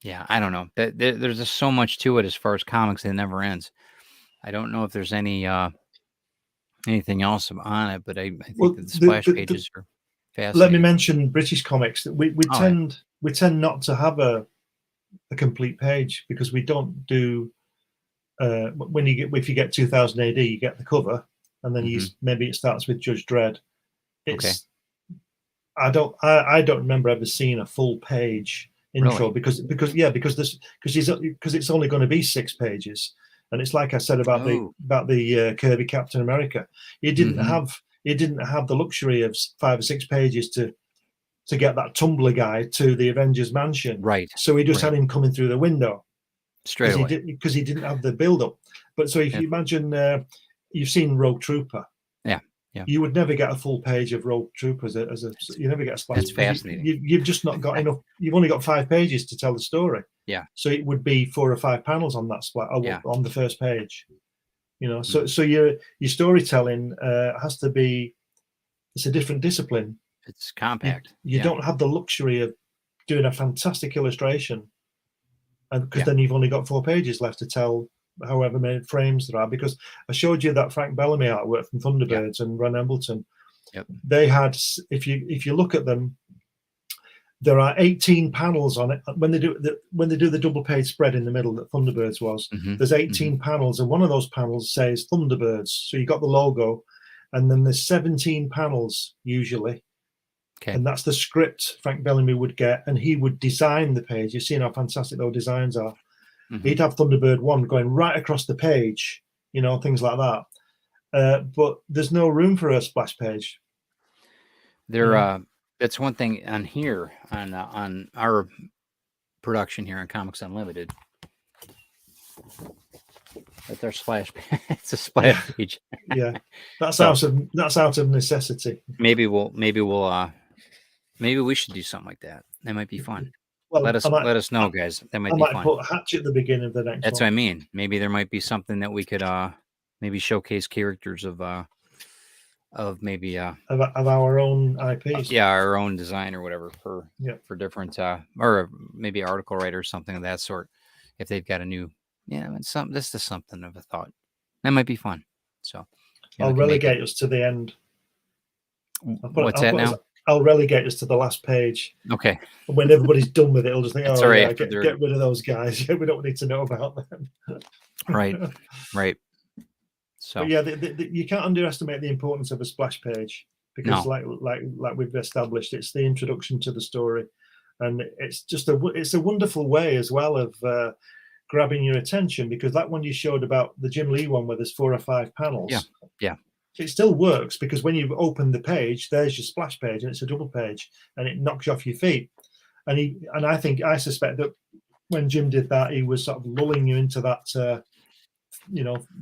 Yeah, I don't know. There's just so much to it as far as comics. It never ends. I don't know if there's anything else on it, but I think that the splash pages are fascinating. Let me mention British comics. We tend not to have a complete page because we don't do. If you get 2000 AD, you get the cover, and then maybe it starts with Judge Dredd. I don't remember ever seeing a full page intro because it's only going to be 6 pages, and it's like I said about the Kirby Captain America. He didn't have the luxury of 5 or 6 pages to get that Tumblr guy to the Avengers mansion. Right. So he just had him coming through the window straight away because he didn't have the build up. But so if you imagine you've seen Rogue Trooper. Yeah. You would never get a full page of Rogue Trooper you never get a splash. That's fascinating. You've just not got enough. You've only got 5 pages to tell the story. Yeah. So it would be 4 or 5 panels on that on the first page. So your storytelling has to be. It's a different discipline. It's compact. You don't have the luxury of doing a fantastic illustration, and because then you've only got 4 pages left to tell however many frames there are. Because I showed you that Frank Bellamy artwork from Thunderbirds and Ron Embleton. Yep. They had, if you look at them, there are 18 panels on it. When they do the double page spread in the middle that Thunderbirds was, there's 18 panels, and one of those panels says Thunderbirds. So you got the logo, and then there's 17 panels usually. Okay. And that's the script Frank Bellamy would get, and he would design the page. You've seen how fantastic those designs are. He'd have Thunderbird 1 going right across the page, things like that. But there's no room for a splash page. That's one thing on here on our production here on Comics Unlimited. That's our splash page. It's a splash page. Yeah, that's out of necessity. Maybe we should do something like that. That might be fun. Well, let us know, guys. That might be fun. Put Hatch at the beginning of the next. That's what I mean. Maybe there might be something that we could maybe showcase characters of maybe of our own IPs. Our own design or whatever for different or maybe article writer or something of that sort. If they've got a new this is something of a thought. That might be fun. So I'll relegate us to the end. What's that now? I'll relegate us to the last page. Okay. When everybody's done with it, I'll just think, all right, get rid of those guys. We don't need to know about them. Right. So you can't underestimate the importance of a splash page because, like we've established, it's the introduction to the story, and it's just it's a wonderful way as well of grabbing your attention, because that one you showed about the Jim Lee one where there's 4 or 5 panels. Yeah. It still works because when you open the page, there's your splash page, and it's a double page, and it knocks you off your feet. And I suspect that when Jim did that, he was sort of lulling you into that,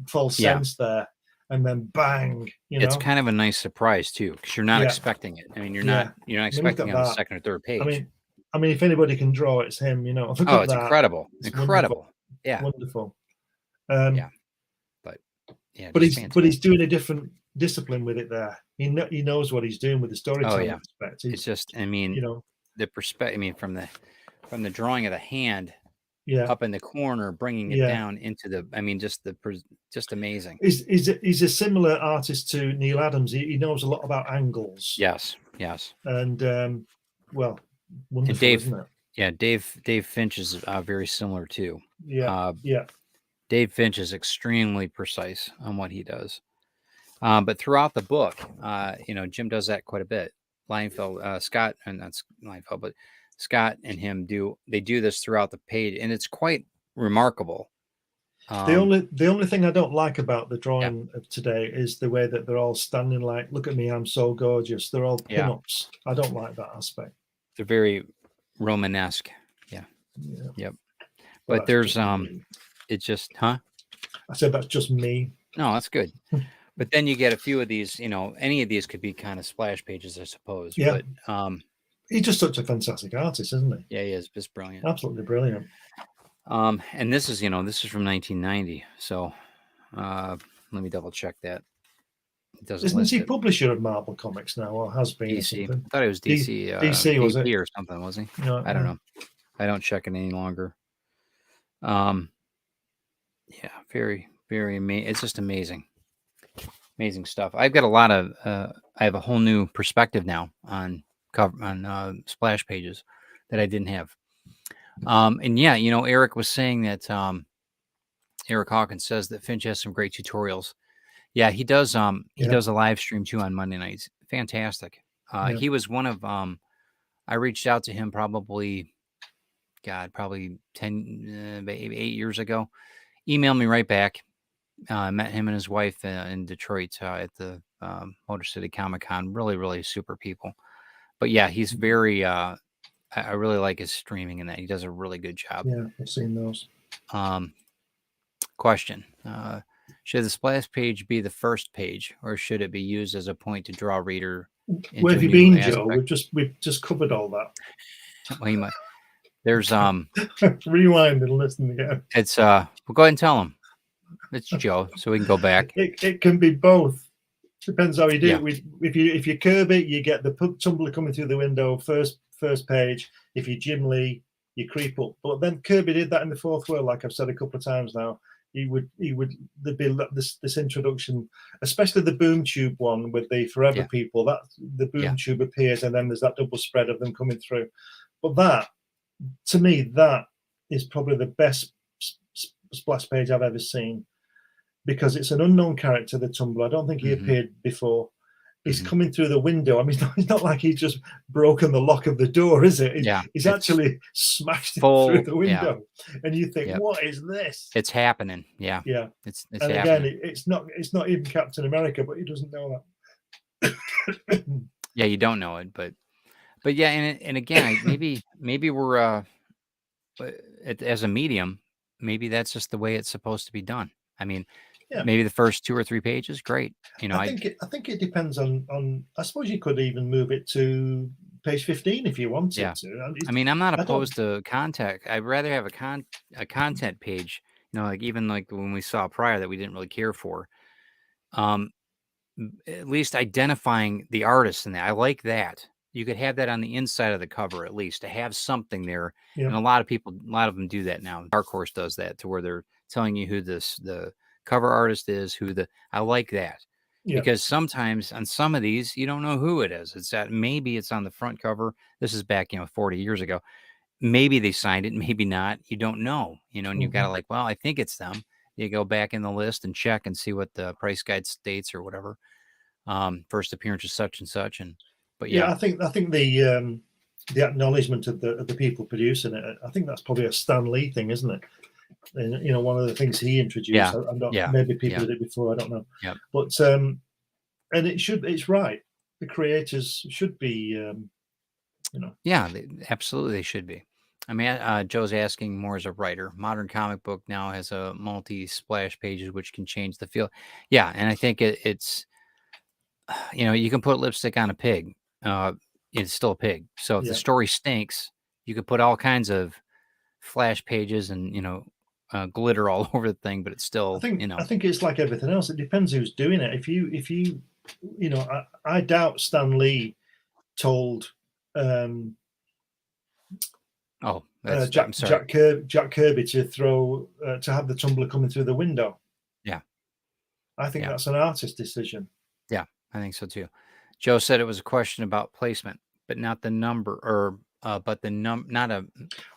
false sense there, and then bang. It's kind of a nice surprise too, because you're not expecting it. I mean, you're not expecting it on the second or third page. I mean, if anybody can draw, it's him. It's incredible. It's incredible. Wonderful. Yeah, wonderful. But he's doing a different discipline with it there. He knows what he's doing with the storytelling aspect. It's just, the perspective. From the drawing of the hand, up in the corner, bringing it down into the. Just amazing. He's a similar artist to Neil Adams. He knows a lot about angles. Yes. And wonderful, and Dave, isn't it? Yeah, Dave Finch is very similar too. Yeah, yeah. Dave Finch is extremely precise on what he does. But throughout the book, Jim does that quite a bit. Scott, and that's Leinfeld, but Scott and him do this throughout the page, and it's quite remarkable. The only thing I don't like about the drawing of today is the way that they're all standing like, look at me, I'm so gorgeous. They're all pin-ups. I don't like that aspect. They're very Romanesque. Yeah. Yep. But there's it's just I said that's just me. No, that's good. But then you get a few of these, any of these could be kind of splash pages, I suppose. Yeah. But he's just such a fantastic artist, isn't he? Yeah, he is. Just brilliant. Absolutely brilliant. And this is from 1990. So let me double check that. Isn't he publisher of Marvel Comics now, or has been? DC. I thought it was DC. DC was it, or something? Was he? No, I don't know. I don't check it any longer. Yeah, very, very amazing. It's just amazing. Amazing stuff. I've got a lot of. I have a whole new perspective now on splash pages that I didn't have. And yeah, Eric was saying that. Eric Hawkins says that Finch has some great tutorials. Yeah, he does. He does a live stream too on Monday nights. Fantastic. He was one of. I reached out to him probably 8 years ago. Emailed me right back. I met him and his wife in Detroit at the Motor City Comic Con. Really, really super people. But yeah, he's very. I really like his streaming and that he does a really good job. Yeah, I've seen those. Question: should the splash page be the first page, or should it be used as a point to draw reader? Where have you been, Joe? We've just covered all that. Well, you might. There's rewind and listen again. It's well, go ahead and tell him. It's Joe, so we can go back. It can be both. Depends how you do it. If you curb it, you get the tumbler coming through the window first page. If you Jim Lee, you creep up. But then Kirby did that in the Fourth World, like I've said a couple of times now. There'd be this introduction, especially the boom tube one with the Forever people. That the boom tube appears, and then there's that double spread of them coming through. But that, to me, that is probably the best splash page I've ever seen, because it's an unknown character, the Tumbler. I don't think he appeared before. He's coming through the window. I mean, it's not like he's just broken the lock of the door, is it? He's actually smashed it through the window, and you think, "What is this?" It's happening. Yeah, yeah. It's and happening. Again, it's not even Captain America, but he doesn't know that. Yeah, you don't know it, but yeah, and again, maybe we're as a medium, maybe that's just the way it's supposed to be done. I mean. Yeah. Maybe the first 2 or 3 pages, great. I think it depends on. I suppose you could even move it to page 15 if you wanted to. I mean, I'm not opposed to content. I'd rather have a content page. Like even like when we saw prior that we didn't really care for. At least identifying the artist in that. I like that. You could have that on the inside of the cover at least to have something there. Yeah. And a lot of them do that now. Dark Horse does that to where they're telling you who the cover artist is, I like that. Because sometimes on some of these you don't know who it is. Maybe it's on the front cover. This is back 40 years ago. Maybe they signed it, maybe not. You don't know, and you've got to well, I think it's them. You go back in the list and check and see what the price guide states or whatever. First appearance is such and such, but I think the acknowledgement of the people producing it, I think that's probably a Stan Lee thing, isn't it? And one of the things he introduced, maybe people did it before, I don't know. Yeah. But and it's right. The creators should be, Yeah, absolutely, they should be. I mean, Joe's asking more as a writer. Modern comic book now has a multi-splash pages, which can change the feel. Yeah, and I think it's, you can put lipstick on a pig. It's still a pig. So if the story stinks, you could put all kinds of flash pages and glitter all over the thing, but it's still. I think it's like everything else. It depends who's doing it. If you I doubt Stan Lee told. Jack Kirby to throw to have the tumbler coming through the window. Yeah, I think that's an artist decision. Yeah, I think so too. Joe said it was a question about placement, but not the number, or but the not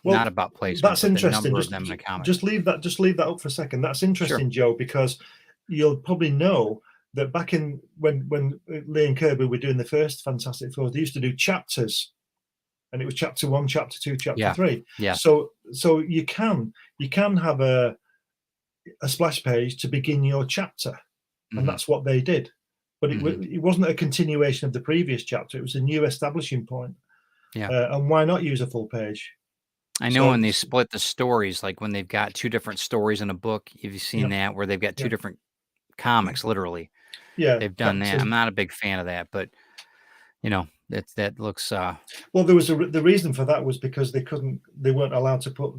Well, about placement, that's but the interesting. number of them in the comic. Just leave that up for a second. That's interesting, Joe, because you'll probably know that back in when Lee and Kirby were doing the first Fantastic Four, they used to do chapters, and it was chapter 1, chapter 2, chapter 3. Yeah. So you can have a splash page to begin your chapter, and that's what they did. But it wasn't a continuation of the previous chapter. It was a new establishing point. Yeah. And why not use a full page? I know when they split the stories, like when they've got 2 different stories in a book, have you seen that where they've got 2 different comics, literally? Yeah. They've done that. I'm not a big fan of that, but that looks well, there was the reason for that was because they weren't allowed to put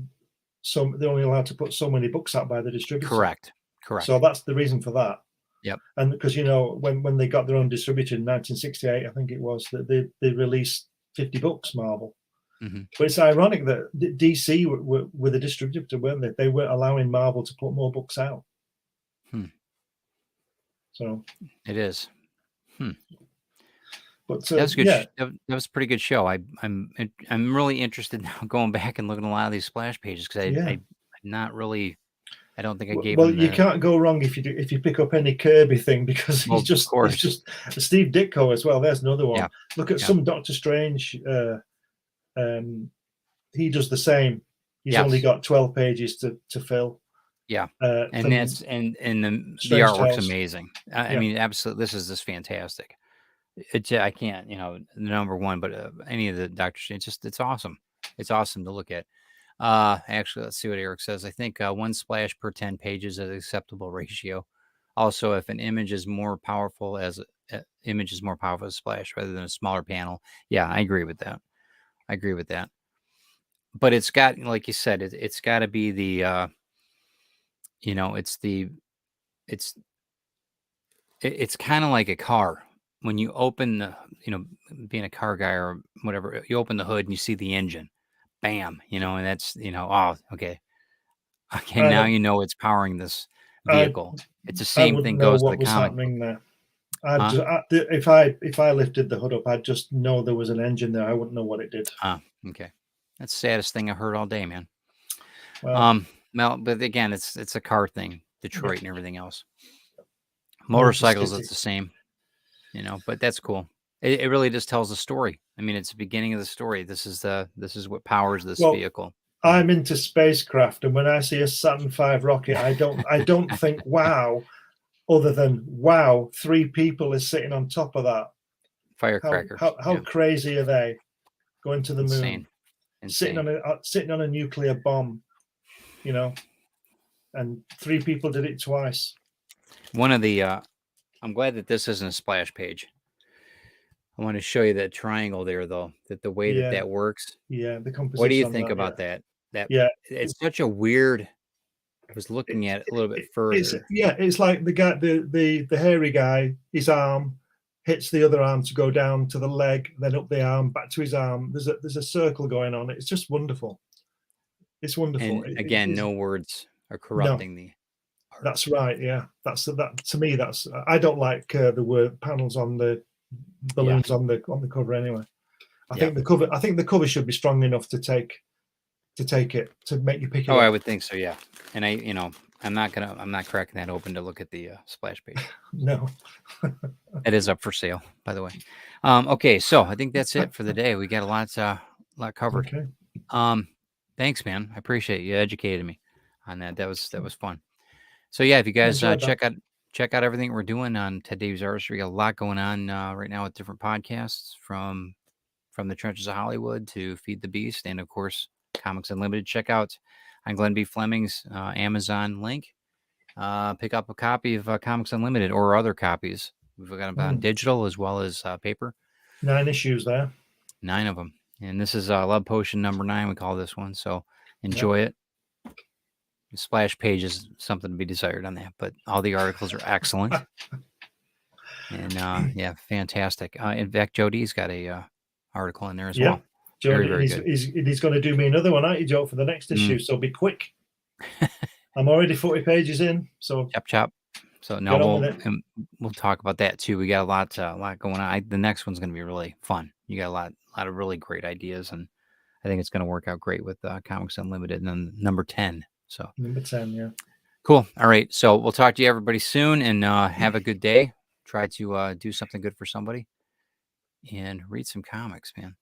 they're only allowed to put so many books out by the distributor. Correct. So that's the reason for that. Yep. And because when they got their own distributor in 1968, I think it was, that they released 50 books, Marvel. But it's ironic that DC were the distributor, weren't they? They weren't allowing Marvel to put more books out. So it is. But that was good. That was a pretty good show. I'm really interested now going back and looking at a lot of these splash pages because I'm not really. I don't think I gave. Well, you can't go wrong if you pick up any Kirby thing, because he's just Steve Ditko as well. There's another one. Look at some Doctor Strange. He does the same. He's only got 12 pages to fill. Yeah, and that's and the artwork's amazing. I mean, absolutely, this is just fantastic. I can't, number one, but any of the Doctor Strange, it's awesome. It's awesome to look at. Actually, let's see what Eric says. I think 1 splash per 10 pages is an acceptable ratio. Also, if an image is more powerful as a splash rather than a smaller panel. Yeah, I agree with that. But it's got, like you said, it's got to be the, it's kind of like a car. When you open the, being a car guy or whatever, you open the hood and you see the engine. Bam, and that's, oh, okay. Now it's powering this vehicle. It's the same thing goes to the comic book. There. If I lifted the hood up, I'd just know there was an engine there. I wouldn't know what it did. Okay. That's the saddest thing I heard all day, man. Well, but again, it's a car thing, Detroit and everything else. Motorcycles, it's the same, but that's cool. It really just tells a story. I mean, it's the beginning of the story. This is what powers this vehicle. I'm into spacecraft, and when I see a Saturn V rocket, I don't think wow, other than wow, 3 people is sitting on top of that firecracker. How crazy are they going to the moon? Insane. Sitting on a nuclear bomb, and 3 people did it twice. One of the I'm glad that this isn't a splash page. I want to show you that triangle there, though, that the way that works. Yeah, the composition. What do you think about that? It's such a weird. I was looking at it a little bit further. It's like the guy, the hairy guy, his arm hits the other arm to go down to the leg, then up the arm, back to his arm. There's a circle going on. It's just wonderful. It's wonderful. And again, no words are corrupting the art. That's right. Yeah, that to me. I don't like the word panels on the balloons on the cover anyway. I think the cover should be strong enough to take it, to make you pick it up. I would think so. Yeah, and I'm not cracking that open to look at the splash page. No, it is up for sale, by the way. Okay, so I think that's it for the day. We got a lot covered. Okay. Thanks, man. I appreciate you educated me on that. That was fun. So yeah, if you guys check out everything we're doing on Ted Davies Artistry, got a lot going on right now with different podcasts from the trenches of Hollywood to Feed the Beast, and of course Comics Unlimited. Check out on Glenn B. Fleming's Amazon link. Pick up a copy of Comics Unlimited or other copies. We've got them on digital as well as paper. 9 issues there. 9 of them. And this is Love Potion number 9, we call this one. So enjoy it. The splash page is something to be desired on that, but all the articles are excellent. And fantastic. In fact, Jody's got a article in there as well. Jody, he's going to do me another one, aren't you, Joe, for the next issue? So be quick. I'm already 40 pages in. So chop. So now we'll talk about that too. We got a lot going on. The next one's going to be really fun. You got a lot of really great ideas, and I think it's going to work out great with Comics Unlimited and then number 10. So number 10, yeah. Cool. All right. So we'll talk to you everybody soon, and have a good day. Try to do something good for somebody and read some comics, man.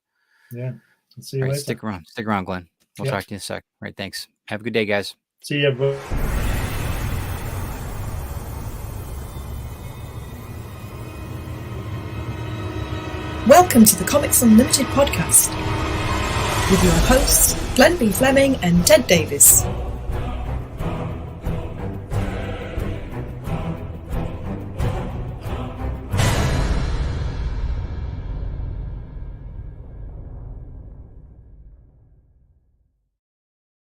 Yeah. I'll see you later. Stick around, Glenn. We'll talk to you in a sec. All right. Thanks. Have a good day, guys. See you, everybody. Welcome to the Comics Unlimited podcast with your hosts, Glenn B. Fleming and Ted Davis.